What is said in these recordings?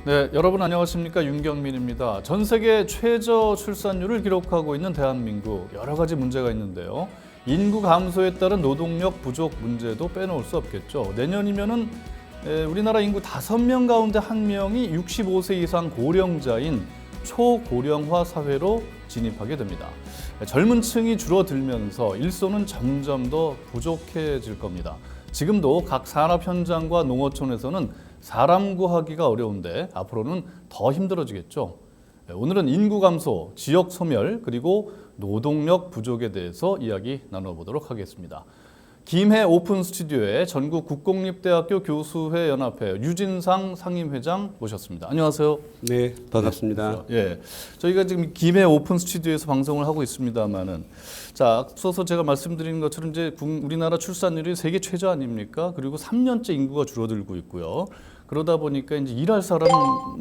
네, 여러분 안녕하십니까? 윤경민입니다. 전 세계 최저 출산율을 기록하고 있는 대한민국, 여러 가지 문제가 있는데요. 인구 감소에 따른 노동력 부족 문제도 빼놓을 수 없겠죠. 내년이면은 우리나라 인구 5명 가운데 1명이 65세 이상 고령자인 초고령화 사회로 진입하게 됩니다. 젊은 층이 줄어들면서 일손은 점점 더 부족해질 겁니다. 지금도 각 산업 현장과 농어촌에서는 사람 구하기가 어려운데 앞으로는 더 힘들어지겠죠. 오늘은 인구 감소, 지역 소멸, 그리고 노동력 부족에 대해서 이야기 나눠보도록 하겠습니다. 김해 오픈 스튜디오에 전국 국공립대학교 교수회 연합회 유진상 상임회장 모셨습니다. 안녕하세요. 네, 반갑습니다. 예, 저희가 지금 김해 오픈 스튜디오에서 방송을 하고 있습니다만은, 자, 앞서서 제가 말씀드린 것처럼 이제 우리나라 출산율이 세계 최저 아닙니까? 그리고 3년째 인구가 줄어들고 있고요. 그러다 보니까 이제 일할 사람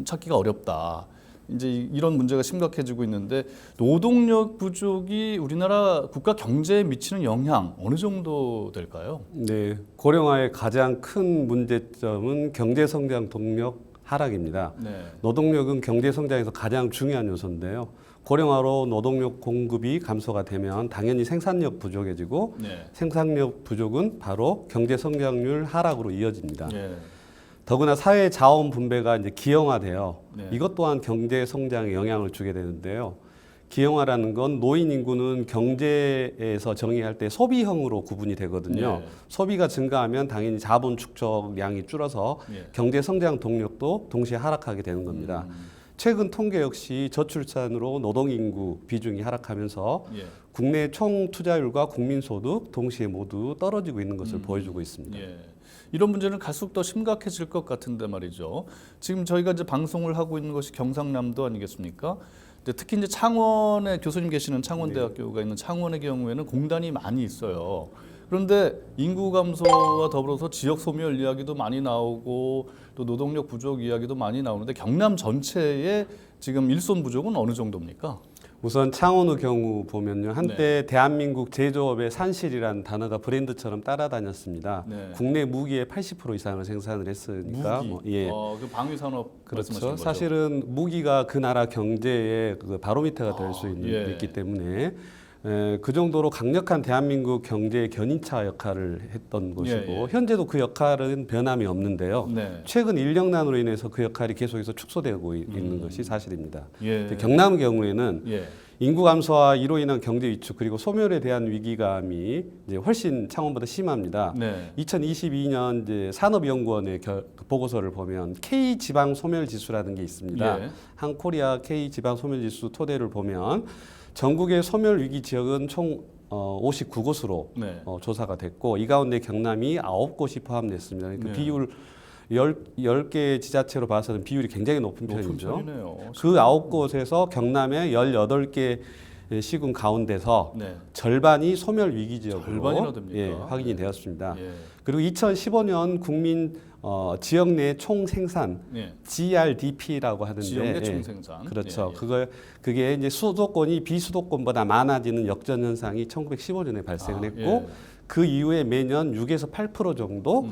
찾기가 어렵다. 이제 이런 문제가 심각해지고 있는데, 노동력 부족이 우리나라 국가 경제에 미치는 영향 어느 정도 될까요? 네, 고령화의 가장 큰 문제점은 경제 성장 동력 하락입니다. 네. 노동력은 경제 성장에서 가장 중요한 요소인데요. 고령화로 노동력 공급이 감소가 되면 당연히 생산력 부족해지고 네. 생산력 부족은 바로 경제 성장률 하락으로 이어집니다. 예. 더구나 사회 자원 분배가 이제 기형화돼요. 네. 이것 또한 경제 성장에 영향을 주게 되는데요. 기형화라는 건 노인 인구는 경제에서 정의할 때 소비형으로 구분이 되거든요. 네. 소비가 증가하면 당연히 자본 축적량이 줄어서 예. 경제 성장 동력도 동시에 하락하게 되는 겁니다. 최근 통계 역시 저출산으로 노동 인구 비중이 하락하면서 예. 국내 총 투자율과 국민 소득 동시에 모두 떨어지고 있는 것을 보여주고 있습니다. 예. 이런 문제는 갈수록 더 심각해질 것 같은데 말이죠. 지금 저희가 이제 방송을 하고 있는 것이 경상남도 아니겠습니까? 특히 이제 창원에 교수님 계시는 창원대학교가 있는 창원의 경우에는 공단이 많이 있어요. 그런데 인구 감소와 더불어서 지역 소멸 이야기도 많이 나오고 또 노동력 부족 이야기도 많이 나오는데, 경남 전체의 지금 일손 부족은 어느 정도입니까? 우선 창원의 경우 보면요. 한때 대한민국 제조업의 산실이라는 단어가 브랜드처럼 따라다녔습니다. 네. 국내 무기의 80% 이상을 생산을 했으니까. 무기, 예. 그 방위 산업 그렇죠. 말씀하시는 거죠? 사실은 무기가 그 나라 경제의 그 바로미터가 될 수 예. 있기 때문에 그 정도로 강력한 대한민국 경제의 견인차 역할을 했던 것이고 예. 현재도 그 역할은 변함이 없는데요. 네. 최근 인력난으로 인해서 그 역할이 계속해서 축소되고 있는 것이 사실입니다. 예. 경남의 경우에는 예. 인구 감소와 이로 인한 경제 위축 그리고 소멸에 대한 위기감이 이제 훨씬 창원보다 심합니다. 네. 2022년 이제 산업연구원의 보고서를 보면 K 지방 소멸 지수라는 게 있습니다. 예. 한코리아 K 지방 소멸 지수 토대를 보면 전국의 소멸 위기 지역은 총 59곳으로 네. 조사가 됐고 이 가운데 경남이 9곳이 포함됐습니다. 그러니까 네. 비율 10개 지자체로 봐서는 비율이 굉장히 높은 편이죠. 편이네요. 그 9곳에서 경남의 18개 시군 가운데서 네. 절반이 소멸 위기 지역으로 절반이나 됩니까? 확인이 되었습니다. 예. 그리고 2015년 국민 지역 내 총 생산 예. GRDP라고 하는데 지역 내 총생산. 그렇죠. 예, 예. 그게 이제 수도권이 비수도권보다 많아지는 역전 현상이 1915년에 발생을 했고 예. 그 이후에 매년 6에서 8% 정도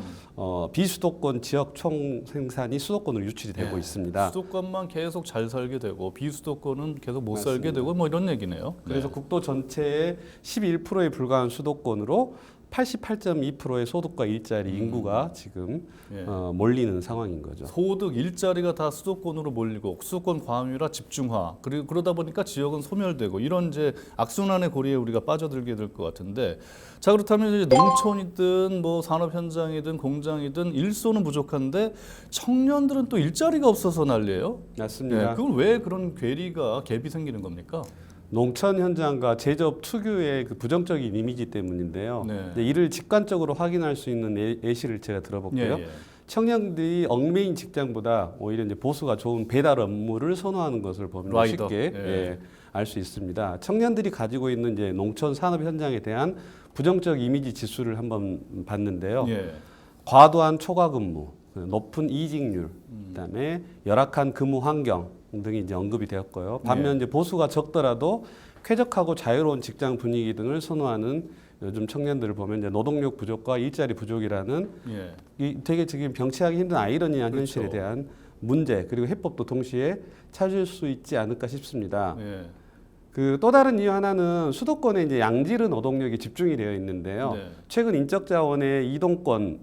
비수도권 지역 총 생산이 수도권으로 유출이 되고 있습니다. 수도권만 계속 잘 살게 되고 비수도권은 계속 못 맞습니다. 살게 되고 뭐 이런 얘기네요. 그래서 네. 국도 전체의 11%에 불과한 수도권으로 88.2%의 소득과 일자리 인구가 지금 예. 몰리는 상황인 거죠. 소득, 일자리가 다 수도권으로 몰리고 수도권 과밀화, 집중화, 그리고 그러다 보니까 지역은 소멸되고 이런 이제 악순환의 고리에 우리가 빠져들게 될 것 같은데, 자, 그렇다면 이제 농촌이든 뭐 산업 현장이든 공장이든 일손은 부족한데 청년들은 또 일자리가 없어서 난리예요. 맞습니다. 그건 왜 그런 괴리가 갭이 생기는 겁니까? 농촌 현장과 제조업 특유의 그 부정적인 이미지 때문인데요. 네. 이제 이를 직관적으로 확인할 수 있는 예시를 제가 들어볼게요. 예. 청년들이 얽매인 직장보다 오히려 이제 보수가 좋은 배달 업무를 선호하는 것을 보면 라이더. 쉽게 알 수 있습니다. 청년들이 가지고 있는 이제 농촌 산업 현장에 대한 부정적 이미지 지수를 한번 봤는데요. 예. 과도한 초과 근무, 높은 이직률, 그다음에 열악한 근무 환경 등이 이제 언급이 되었고요. 반면 이제 보수가 적더라도 쾌적하고 자유로운 직장 분위기 등을 선호하는 요즘 청년들을 보면 이제 노동력 부족과 일자리 부족이라는 예. 이 되게 지금 병치하기 힘든 아이러니한 그렇죠. 현실에 대한 문제 그리고 해법도 동시에 찾을 수 있지 않을까 싶습니다. 예. 그 또 다른 이유 하나는 수도권에 이제 양질의 노동력이 집중이 되어 있는데요. 네. 최근 인적 자원의 이동권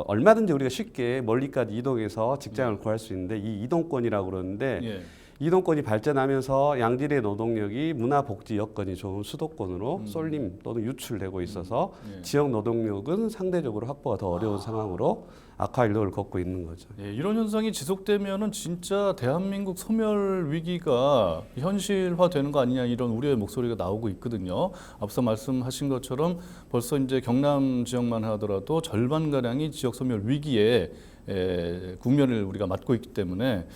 얼마든지 우리가 쉽게 멀리까지 이동해서 직장을 구할 수 있는데 이 이동권이라고 그러는데 예. 이동권이 발전하면서 양질의 노동력이 문화복지 여건이 좋은 수도권으로 쏠림 또는 유출되고 있어서 예. 지역 노동력은 상대적으로 확보가 더 어려운 상황으로 악화일로를 걷고 있는 거죠. 예, 이런 현상이 지속되면은 진짜 대한민국 소멸 위기가 현실화되는 거 아니냐 이런 우려의 목소리가 나오고 있거든요. 앞서 말씀하신 것처럼 벌써 이제 경남 지역만 하더라도 절반 가량이 지역 소멸 위기에 국면을 우리가 맞고 있기 때문에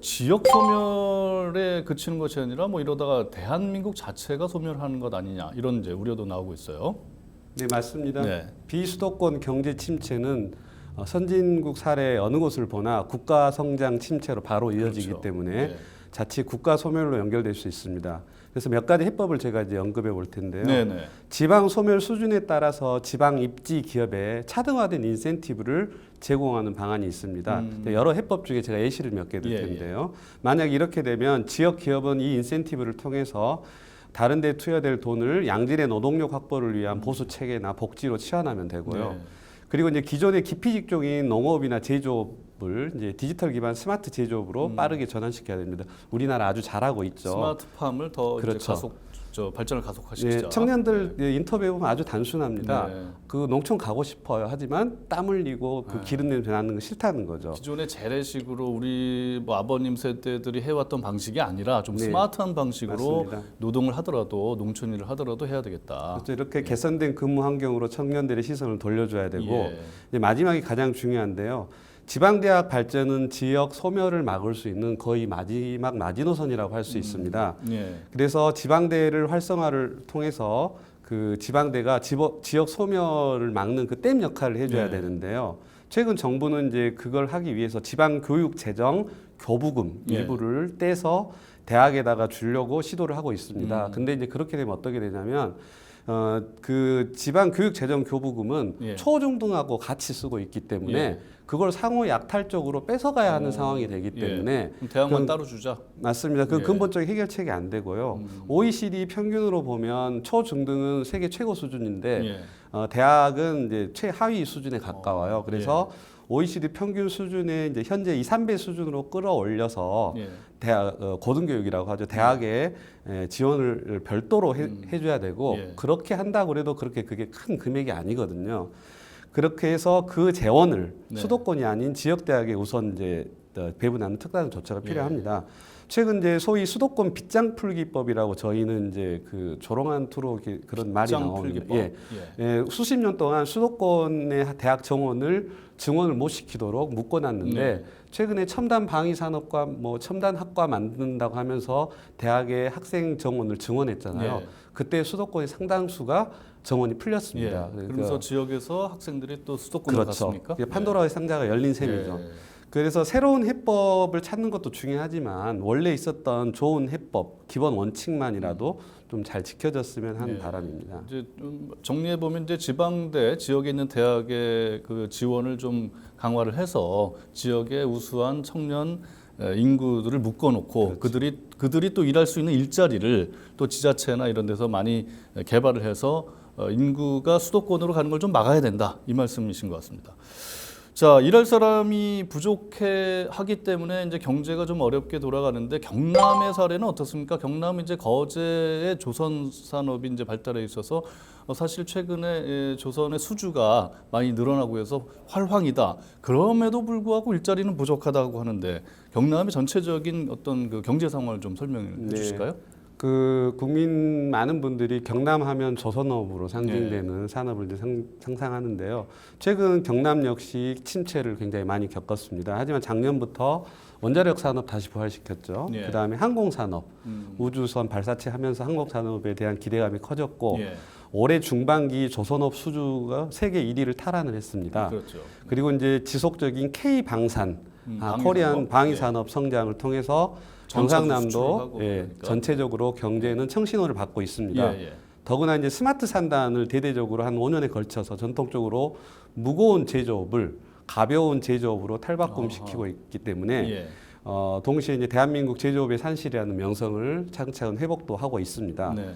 지역 소멸에 그치는 것이 아니라 뭐 이러다가 대한민국 자체가 소멸하는 것 아니냐 이런 이제 우려도 나오고 있어요. 네, 맞습니다. 네. 비수도권 경제 침체는 선진국 사례 어느 곳을 보나 국가 성장 침체로 바로 이어지기 그렇죠. 때문에 네. 자칫 국가 소멸로 연결될 수 있습니다. 그래서 몇 가지 해법을 제가 이제 언급해 볼 텐데요. 네네. 지방 소멸 수준에 따라서 지방 입지 기업에 차등화된 인센티브를 제공하는 방안이 있습니다. 여러 해법 중에 제가 예시를 몇 개 들 예, 텐데요. 만약 이렇게 되면 지역 기업은 이 인센티브를 통해서 다른 데 투여될 돈을 양질의 노동력 확보를 위한 보수 체계나 복지로 치환하면 되고요. 네. 그리고 이제 기존의 기피 직종인 농업이나 제조업을 이제 디지털 기반 스마트 제조업으로 빠르게 전환시켜야 됩니다. 우리나라 아주 잘하고 있죠. 스마트팜을 더 이제 그렇죠. 발전을 가속화시키자. 네, 청년들 인터뷰해 보면 아주 단순합니다. 네. 그 농촌 가고 싶어요. 하지만 땀 흘리고 그 기름 냄새 나는 거 싫다는 거죠. 기존의 재래식으로 우리 뭐 아버님 세대들이 해왔던 방식이 아니라 좀 네. 스마트한 방식으로 맞습니다. 노동을 하더라도 농촌 일을 하더라도 해야 되겠다. 그래서 이렇게 개선된 근무 환경으로 청년들의 시선을 돌려줘야 되고 예. 이제 마지막이 가장 중요한데요. 지방대학 발전은 지역 소멸을 막을 수 있는 거의 마지막 마지노선이라고 할 수 있습니다. 예. 그래서 지방대를 활성화를 통해서 그 지방대가 지역 소멸을 막는 그 댐 역할을 해줘야 네. 되는데요. 최근 정부는 이제 그걸 하기 위해서 지방교육 재정 교부금 예. 일부를 떼서 대학에다가 주려고 시도를 하고 있습니다. 근데 이제 그렇게 되면 어떻게 되냐면 그 지방 교육 재정 교부금은 예. 초중등하고 같이 쓰고 있기 때문에 예. 그걸 상호 약탈적으로 뺏어가야 하는 상황이 되기 때문에 예. 그럼 대학만 그건 따로 주자. 맞습니다. 그 예. 근본적인 해결책이 안 되고요. OECD 평균으로 보면 초중등은 세계 최고 수준인데 예. 대학은 이제 최하위 수준에 가까워요. 그래서 OECD 평균 수준의 이제 현재 2, 3배 수준으로 끌어올려서 예. 대학 고등교육이라고 하죠. 대학에 지원을 별도로 해줘야 되고 예. 그렇게 한다고 해도 그렇게 그게 큰 금액이 아니거든요. 그렇게 해서 그 재원을 네. 수도권이 아닌 지역 대학에 우선 이제 배분하는 특단의 조처가 예. 필요합니다. 최근 이제 소위 수도권 빗장 풀기법이라고 저희는 이제 그 조롱한 투로 그런 말이 빗장 나오는데, 풀기법? 예. 예, 수십 년 동안 수도권의 대학 정원을 증원을 못 시키도록 묶어놨는데 네. 최근에 첨단 방위 산업과 뭐 첨단 학과 만든다고 하면서 대학의 학생 정원을 증원했잖아요. 예. 그때 수도권의 상당수가 정원이 풀렸습니다. 예. 그러면서 지역에서 학생들이 또 수도권으로 그렇죠. 갔습니까? 이게 판도라의 상자가 열린 셈이죠. 예. 그래서 새로운 해법을 찾는 것도 중요하지만 원래 있었던 좋은 해법, 기본 원칙만이라도 좀 잘 지켜졌으면 하는 예. 바람입니다. 이제 좀 정리해 보면 이제 지방대 지역에 있는 대학의 그 지원을 좀 강화를 해서 지역의 우수한 청년 인구들을 묶어놓고 그렇죠. 그들이 또 일할 수 있는 일자리를 또 지자체나 이런 데서 많이 개발을 해서 인구가 수도권으로 가는 걸 좀 막아야 된다 이 말씀이신 것 같습니다. 자, 일할 사람이 부족해 하기 때문에 이제 경제가 좀 어렵게 돌아가는데 경남의 사례는 어떻습니까? 경남은 이제 거제의 조선 산업이 이제 발달해 있어서 사실 최근에 조선의 수주가 많이 늘어나고 해서 활황이다. 그럼에도 불구하고 일자리는 부족하다고 하는데 경남의 전체적인 어떤 그 경제 상황을 좀 설명해 네. 주실까요? 그 국민 많은 분들이 경남하면 조선업으로 상징되는 산업을 이제 상상하는데요. 최근 경남 역시 침체를 굉장히 많이 겪었습니다. 하지만 작년부터 원자력 산업 다시 부활시켰죠. 예. 그다음에 항공산업, 우주선 발사체 하면서 항공산업에 대한 기대감이 커졌고 예. 올해 중반기 조선업 수주가 세계 1위를 탈환을 했습니다. 그렇죠. 그리고 이제 지속적인 K 방산, 방위산업? 코리안 방위산업 성장을 통해서 전차도 경상남도 수출하고 예, 그러니까. 전체적으로 경제는 청신호를 받고 있습니다. 예. 더구나 이제 스마트 산단을 대대적으로 한 5년에 걸쳐서 전통적으로 무거운 제조업을 가벼운 제조업으로 탈바꿈시키고 있기 때문에 예. 동시에 이제 대한민국 제조업의 산실이라는 명성을 차근차근 회복도 하고 있습니다. 네.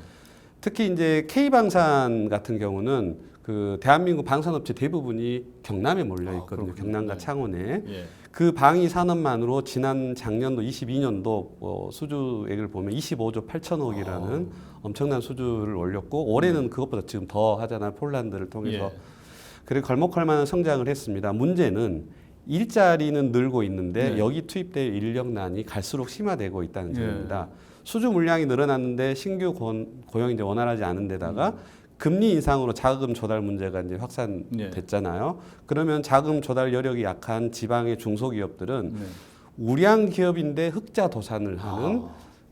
특히 이제 K방산 같은 경우는 그 대한민국 방산업체 대부분이 경남에 몰려 있거든요. 그렇군요. 경남과 네. 창원에. 예. 그 방위 산업만으로 작년도 22년도 수주액을 보면 25조 8천억이라는 엄청난 수주를 올렸고 올해는 그것보다 지금 더 하잖아요. 폴란드를 통해서. 예. 그리고 걸목할 만한 성장을 했습니다. 문제는 일자리는 늘고 있는데 네. 여기 투입될 인력난이 갈수록 심화되고 있다는 예. 점입니다. 수주 물량이 늘어났는데 신규 고용이 이제 원활하지 않은 데다가 금리 인상으로 자금 조달 문제가 이제 확산됐잖아요. 그러면 자금 조달 여력이 약한 지방의 중소기업들은 네. 우량 기업인데 흑자 도산을 하는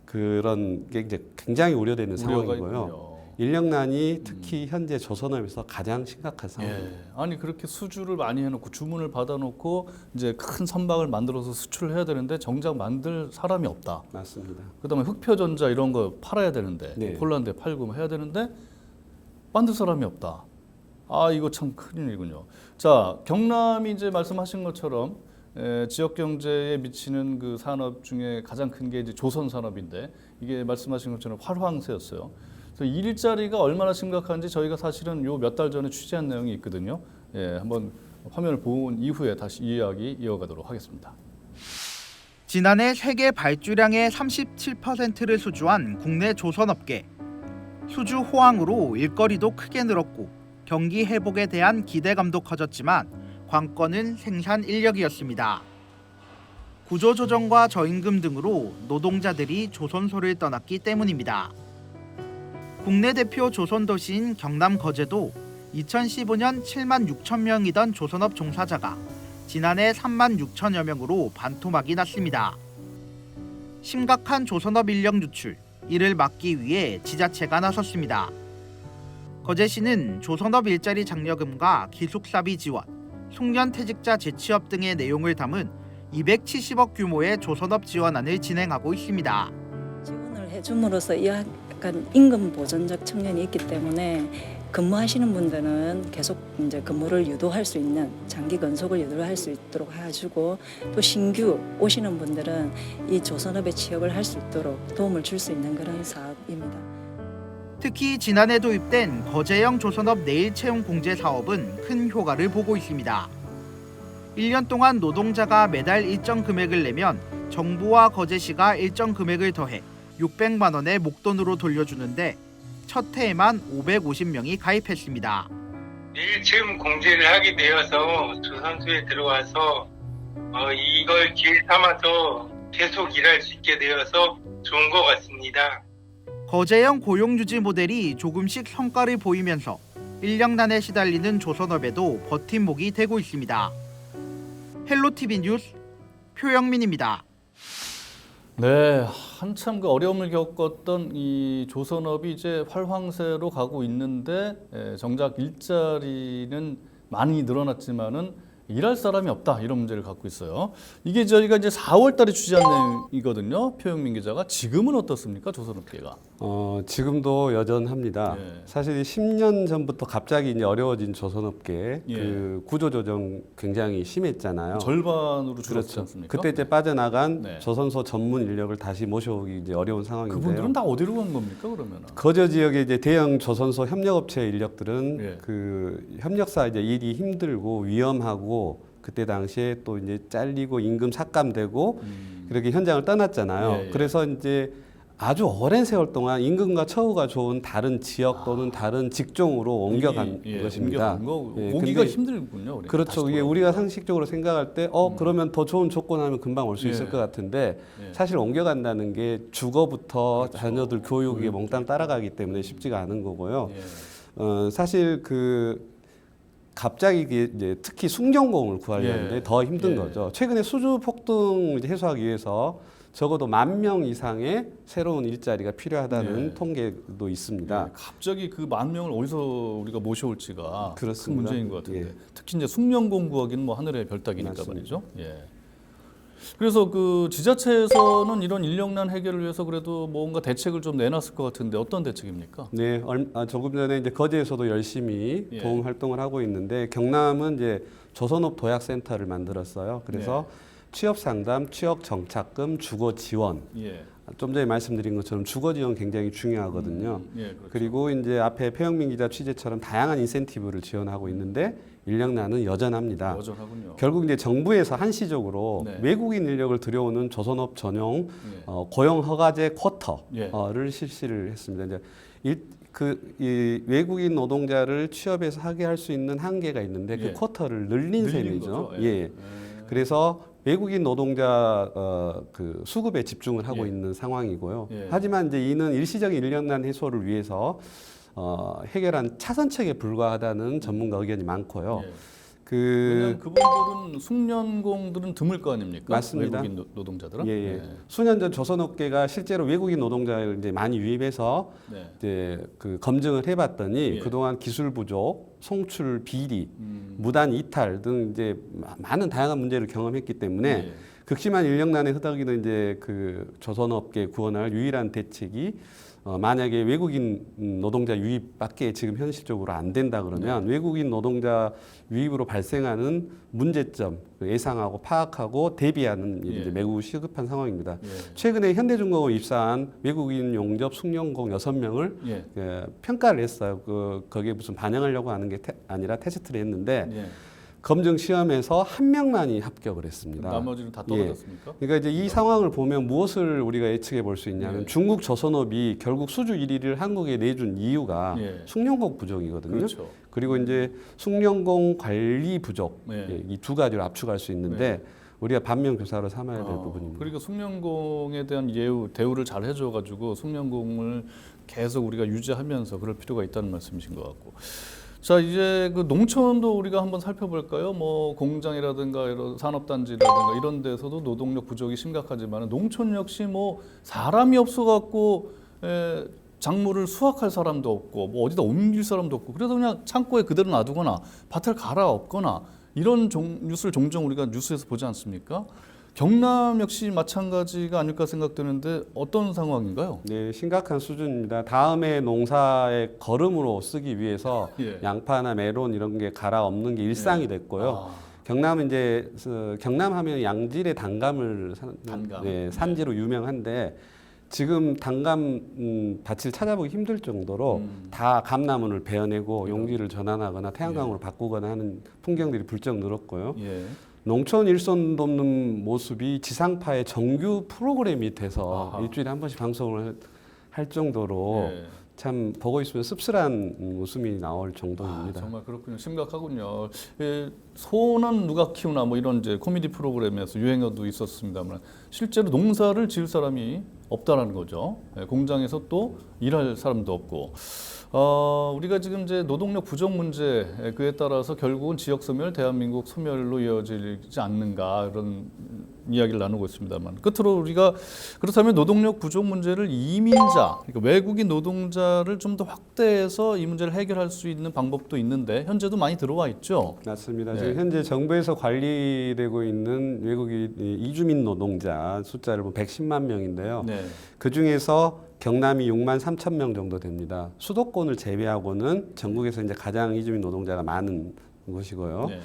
그런 게 이제 굉장히 우려되는 우려가 상황이고요. 있군요. 인력난이 특히 현재 조선업에서 가장 심각한 상황입니다. 예. 아니 그렇게 수주를 많이 해놓고 주문을 받아놓고 이제 큰 선박을 만들어서 수출을 해야 되는데 정작 만들 사람이 없다. 맞습니다. 그다음에 흑표전자 이런 거 팔아야 되는데 네. 폴란드에 팔고 해야 되는데 만들 사람이 없다. 아 이거 참 큰일이군요. 자 경남이 이제 말씀하신 것처럼 지역 경제에 미치는 그 산업 중에 가장 큰 게 이제 조선 산업인데 이게 말씀하신 것처럼 활황세였어요. 그래서 일자리가 얼마나 심각한지 저희가 사실은 요 몇 달 전에 취재한 내용이 있거든요. 예, 한번 화면을 본 이후에 다시 이 이야기 이어가도록 하겠습니다. 지난해 세계 발주량의 37%를 수주한 국내 조선업계. 수주 호황으로 일거리도 크게 늘었고 경기 회복에 대한 기대감도 커졌지만 관건은 생산 인력이었습니다. 구조조정과 저임금 등으로 노동자들이 조선소를 떠났기 때문입니다. 국내 대표 조선도시인 경남 거제도 2015년 7만 6천 명이던 조선업 종사자가 지난해 3만 6천여 명으로 반토막이 났습니다. 심각한 조선업 인력 누출, 이를 막기 위해 지자체가 나섰습니다. 거제시는 조선업 일자리 장려금과 기숙사비 지원, 숙련퇴직자 재취업 등의 내용을 담은 270억 규모의 조선업 지원안을 진행하고 있습니다. 지원을 해줌으로써 약간 임금 보전적 측면이 있기 때문에 근무하시는 분들은 계속 이제 근무를 유도할 수 있는 장기 근속을 유도할 수 있도록 해주고 또 신규 오시는 분들은 이 조선업에 취업을 할 수 있도록 도움을 줄 수 있는 그런 사업입니다. 특히 지난해 도입된 거제형 조선업 내일 채용 공제 사업은 큰 효과를 보고 있습니다. 1년 동안 노동자가 매달 일정 금액을 내면 정부와 거제시가 일정 금액을 더해 600만 원의 목돈으로 돌려주는데 첫 해에만 550명이 가입했습니다. 내일 채용 공제를 하게 되어서 조선소에 들어와서 이걸 기회 삼아서 계속 일할 수 있게 되어서 좋은 것 같습니다. 거제형 고용유지 모델이 조금씩 성과를 보이면서 인력난에 시달리는 조선업에도 버팀목이 되고 있습니다. 헬로티비 뉴스 표영민입니다. 네, 한참 그 어려움을 겪었던 이 조선업이 이제 활황세로 가고 있는데 정작 일자리는 많이 늘어났지만은 일할 사람이 없다 이런 문제를 갖고 있어요. 이게 저희가 이제 4월달에 취재한 내용이거든요. 표영민 기자가 지금은 어떻습니까, 조선업계가? 지금도 여전합니다. 예. 사실 10년 전부터 갑자기 이제 어려워진 조선업계 예. 그 구조조정 굉장히 심했잖아요. 절반으로 줄었지 그렇죠. 않습니까? 그때 이제 빠져나간 네. 조선소 전문 인력을 다시 모셔오기 이제 어려운 상황인데요. 그분들은 다 어디로 간 겁니까, 그러면? 거저 지역의 이제 대형 조선소 협력업체 인력들은 예. 그 협력사 이제 일이 힘들고 위험하고 그때 당시에 또 이제 잘리고 임금 삭감되고 그렇게 현장을 떠났잖아요. 예, 예. 그래서 이제 아주 오랜 세월 동안 임금과 처우가 좋은 다른 지역 또는 다른 직종으로 옮겨간 것입니다. 옮겨간 거 예, 오기가 근데 힘들군요. 그러니까 그렇죠. 다시 이게 돌아오기가. 우리가 상식적으로 생각할 때, 그러면 더 좋은 조건 하면 금방 올 수 예. 있을 것 같은데, 예. 사실 옮겨간다는 게 주거부터 그렇죠. 자녀들 교육에 몽땅 따라가기 때문에 쉽지가 않은 거고요. 예. 사실 갑자기 이제 특히 숙련공을 구하려는데 예. 더 힘든 예. 거죠. 최근에 수주 폭등 이제 해소하기 위해서 적어도 10,000명 이상의 새로운 일자리가 필요하다는 예. 통계도 있습니다. 네, 갑자기 그 10,000명을 어디서 우리가 모셔올지가 큰 그렇습니다. 문제인 것 같은데 예. 특히 이제 숙련공 구하기는 뭐 하늘의 별따기니까 맞습니다. 말이죠. 예. 그래서 그 지자체에서는 이런 인력난 해결을 위해서 그래도 뭔가 대책을 좀 내놨을 것 같은데 어떤 대책입니까? 네, 조금 전에 이제 거제에서도 열심히 예. 도움 활동을 하고 있는데 경남은 이제 조선업 도약센터를 만들었어요. 그래서 취업 상담, 취업 정착금, 주거 지원. 예. 좀 전에 말씀드린 것처럼 주거 지원 굉장히 중요하거든요. 예, 그렇죠. 그리고 이제 앞에 표영민 기자 취재처럼 다양한 인센티브를 지원하고 있는데 인력난은 여전합니다. 여전하군요. 결국 이제 정부에서 한시적으로 네. 외국인 인력을 들여오는 조선업 전용 예. 고용 허가제 쿼터를 예. 실시를 했습니다. 이제 이 외국인 노동자를 취업해서 하게 할 수 있는 한계가 있는데 그 예. 쿼터를 늘린 늘린 셈이죠. 거죠. 예. 그래서 외국인 노동자 그 수급에 집중을 하고 예. 있는 상황이고요. 예. 하지만 이제 이는 일시적인 인력난 해소를 위해서 해결한 차선책에 불과하다는 전문가 의견이 많고요. 예. 그 왜냐하면 그분들은 숙련공들은 드물 거 아닙니까? 맞습니다. 외국인 노동자들은. 예, 예. 수년 전 조선업계가 실제로 외국인 노동자를 이제 많이 유입해서 네. 이제 그 검증을 해봤더니 예. 그동안 기술 부족, 송출 비리, 음. 무단 이탈 등 이제 많은 다양한 문제를 경험했기 때문에 예. 극심한 인력난에 허덕이는 이제 그 조선업계 구원할 유일한 대책이 만약에 외국인 노동자 유입밖에 지금 현실적으로 안 된다 그러면 외국인 노동자 유입으로 발생하는 문제점 예상하고 파악하고 대비하는 일이 이제 매우 시급한 상황입니다. 예. 최근에 현대중공업 입사한 외국인 용접 숙련공 6명을 예. 평가를 했어요. 거기에 무슨 반영하려고 하는 게 아니라 테스트를 했는데 예. 검증 시험에서 한 명만이 합격을 했습니다. 나머지는 다 떨어졌습니까? 그러니까 이제 이 상황을 보면 무엇을 우리가 예측해 볼 수 있냐면 예. 중국 조선업이 결국 수주 1위를 한국에 내준 이유가 예. 숙련공 부족이거든요. 그렇죠. 그리고 이제 숙련공 관리 부족 예. 이 두 가지를 압축할 수 있는데 우리가 반면 교사로 삼아야 될 부분입니다. 그리고 숙련공에 대한 대우를 잘 해줘가지고 숙련공을 계속 우리가 유지하면서 그럴 필요가 있다는 말씀이신 것 같고. 자, 이제 그 농촌도 우리가 한번 살펴볼까요? 뭐 공장이라든가 이런 산업단지라든가 이런 데서도 노동력 부족이 심각하지만 농촌 역시 뭐 사람이 없어갖고 작물을 수확할 사람도 없고 뭐 어디다 옮길 사람도 없고 그래서 그냥 창고에 그대로 놔두거나 밭을 갈아엎거나 이런 뉴스를 종종 우리가 뉴스에서 보지 않습니까? 경남 역시 마찬가지가 아닐까 생각되는데 어떤 상황인가요? 네, 심각한 수준입니다. 다음에 농사의 거름으로 쓰기 위해서 예. 양파나 메론 이런 게 갈아엎는 게 일상이 됐고요. 경남은 이제 경남하면 양질의 단감을 단감. 산지로 유명한데 지금 단감 밭을 찾아보기 힘들 정도로 다 감나무를 베어내고 용지를 전환하거나 태양광으로 바꾸거나 하는 풍경들이 불쩍 늘었고요. 예. 농촌 일손 돕는 모습이 지상파의 정규 프로그램이 돼서 아하. 일주일에 한 번씩 방송을 할 정도로 예. 참 보고 있으면 씁쓸한 웃음이 나올 정도입니다. 정말 그렇군요. 심각하군요. 소는 누가 키우나 뭐 이런 이제 코미디 프로그램에서 유행어도 있었습니다만 실제로 농사를 지을 사람이 없다라는 거죠. 공장에서 또 일할 사람도 없고. 우리가 지금 이제 노동력 부족 문제 그에 따라서 결국은 지역 소멸, 대한민국 소멸로 이어지지 않는가 이런 이야기를 나누고 있습니다만 끝으로 우리가 그렇다면 노동력 부족 문제를 이민자, 그러니까 외국인 노동자를 좀 더 확대해서 이 문제를 해결할 수 있는 방법도 있는데 현재도 많이 들어와 있죠. 맞습니다. 네. 지금 현재 정부에서 관리되고 있는 외국인 이주민 노동자 숫자를 보면 110만 명인데요. 네. 그 중에서 경남이 6만 3천 명 정도 됩니다. 수도권을 제외하고는 전국에서 이제 가장 이주민 노동자가 많은 곳이고요. 네.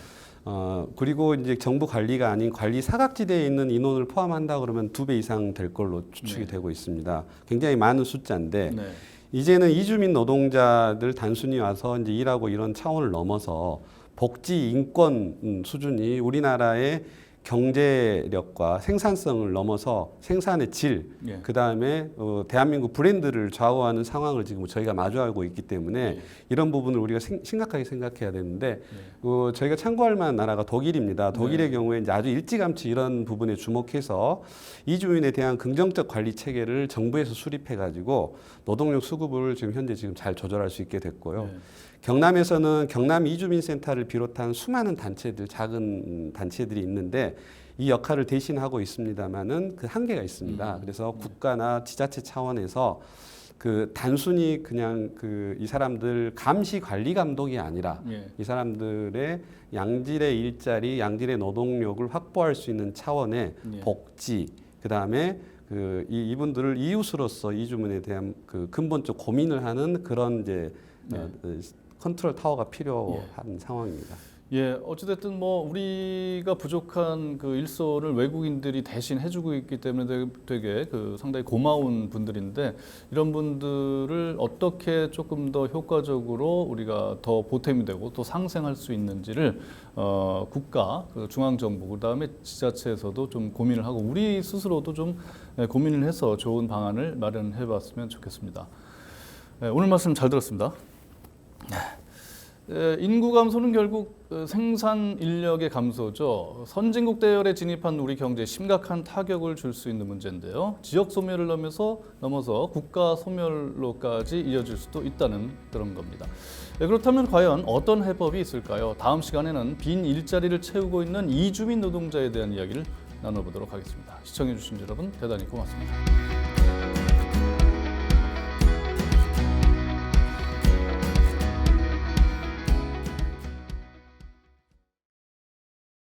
그리고 이제 정부 관리가 아닌 관리 사각지대에 있는 인원을 포함한다 그러면 2배 이상 될 걸로 추측이 되고 있습니다. 굉장히 많은 숫자인데 네. 이제는 이주민 노동자들 단순히 와서 이제 일하고 이런 차원을 넘어서 복지 인권 수준이 우리나라의 경제력과 생산성을 넘어서 생산의 질, 예. 그 다음에 대한민국 브랜드를 좌우하는 상황을 지금 저희가 마주하고 있기 때문에 예. 이런 부분을 우리가 심각하게 생각해야 되는데 저희가 참고할 만한 나라가 독일입니다. 독일의 경우에 이제 아주 일찌감치 이런 부분에 주목해서 이주민에 대한 긍정적 관리 체계를 정부에서 수립해가지고 노동력 수급을 지금 잘 조절할 수 있게 됐고요. 네. 경남에서는 경남 이주민센터를 비롯한 수많은 단체들, 작은 단체들이 있는데 이 역할을 대신하고 있습니다만은 그 한계가 있습니다. 그래서 국가나 지자체 차원에서 그 단순히 그냥 이 사람들 감시 관리 감독이 아니라 예. 이 사람들의 양질의 일자리, 양질의 노동력을 확보할 수 있는 차원의 예. 복지, 그 다음에 이분들을 이웃으로서 이주민에 대한 그 근본적 고민을 하는 그런 이제 컨트롤 타워가 필요한 상황입니다. 예, 어찌됐든 뭐 우리가 부족한 그 일손을 외국인들이 대신 해주고 있기 때문에 되게 그 상당히 고마운 분들인데 이런 분들을 어떻게 조금 더 효과적으로 우리가 더 보탬이 되고 또 상생할 수 있는지를 국가, 그 중앙정부, 그다음에 지자체에서도 좀 고민을 하고 우리 스스로도 좀 고민을 해서 좋은 방안을 마련해봤으면 좋겠습니다. 오늘 말씀 잘 들었습니다. 인구 감소는 결국 생산 인력의 감소죠. 선진국 대열에 진입한 우리 경제에 심각한 타격을 줄 수 있는 문제인데요. 지역 소멸을 넘어서 국가 소멸로까지 이어질 수도 있다는 그런 겁니다. 그렇다면 과연 어떤 해법이 있을까요? 다음 시간에는 빈 일자리를 채우고 있는 이주민 노동자에 대한 이야기를 나눠보도록 하겠습니다. 시청해주신 여러분 대단히 고맙습니다.